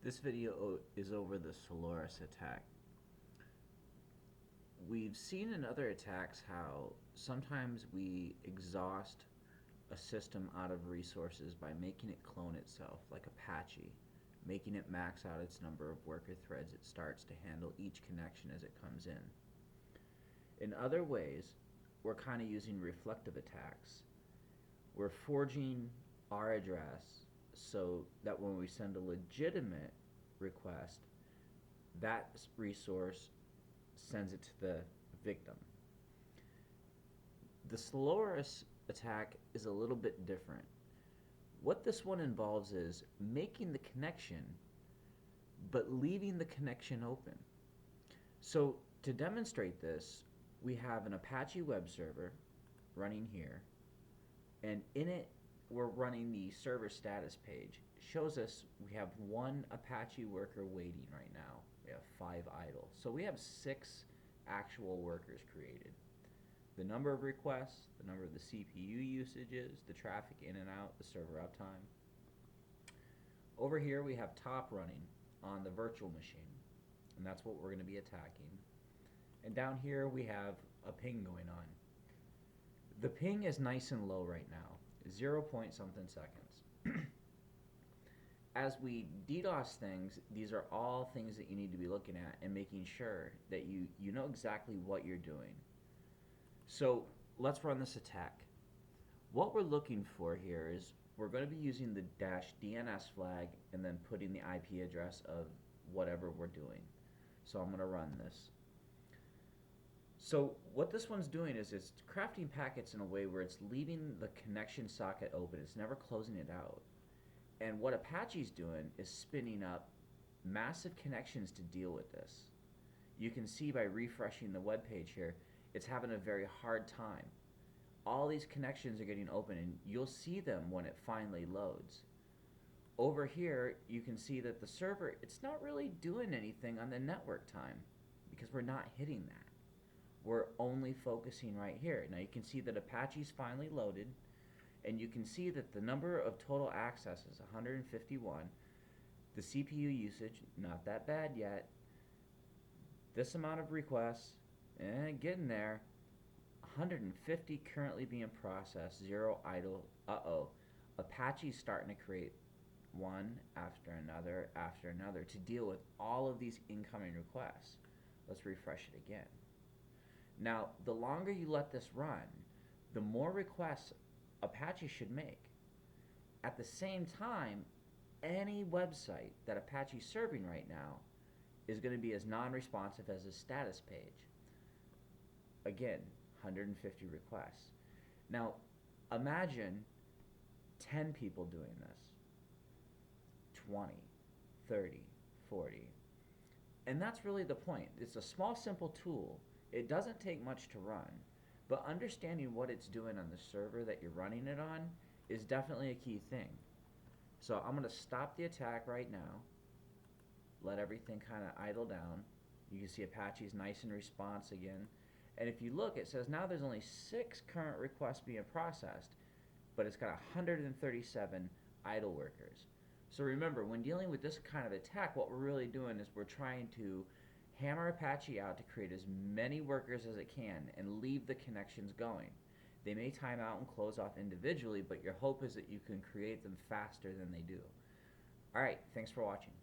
This video is over the SlowLoris attack. We've seen in other attacks how sometimes we exhaust a system out of resources by making it clone itself, like Apache, making it max out its number of worker threads it starts to handle each connection as it comes in. In other ways, we're kind of using reflective attacks. We're forging our address so that when we send a legitimate request, that resource sends it to the victim. The SlowLoris attack is a little bit different. What this one involves is making the connection, but leaving the connection open. So to demonstrate this, we have an Apache web server running here, and in it we're running the server status page. It shows us we have one Apache worker waiting right now. We have 5 idle. So we have 6 actual workers created. The number of requests, the number of the CPU usages, the traffic in and out, the server uptime. Over here we have top running on the virtual machine, and that's what we're going to be attacking. And down here we have a ping going on. The ping is nice and low right now, 0 point something seconds. As we DDoS things, these are all things that you need to be looking at and making sure that you know exactly what you're doing. So let's run this attack. What we're looking for here is we're going to be using the -DNS flag and then putting the IP address of whatever we're doing. So I'm going to run this. So what this one's doing is it's crafting packets in a way where it's leaving the connection socket open. It's never closing it out. And what Apache's doing is spinning up massive connections to deal with this. You can see by refreshing the web page here, it's having a very hard time. All these connections are getting open, and you'll see them when it finally loads. Over here, you can see that the server, it's not really doing anything on the network time because we're not hitting that. We're only focusing right here. Now you can see that Apache's finally loaded, and you can see that the number of total access is 151. The CPU usage, not that bad yet. This amount of requests, getting there. 150 currently being processed, 0 idle. Apache's starting to create one after another to deal with all of these incoming requests. Let's refresh it again. Now, the longer you let this run, the more requests Apache should make. At the same time, any website that Apache's serving right now is going to be as non-responsive as a status page. Again, 150 requests. Now, imagine 10 people doing this, 20, 30, 40. And that's really the point. It's a small, simple tool. It doesn't take much to run. But understanding what it's doing on the server that you're running it on is definitely a key thing. So I'm going to stop the attack right now. Let everything kind of idle down. You can see Apache's nice in response again. And if you look, it says now there's only 6 current requests being processed, but it's got 137 idle workers. So remember, when dealing with this kind of attack, what we're really doing is we're trying to hammer Apache out to create as many workers as it can and leave the connections going. They may time out and close off individually, but your hope is that you can create them faster than they do. Alright, thanks for watching.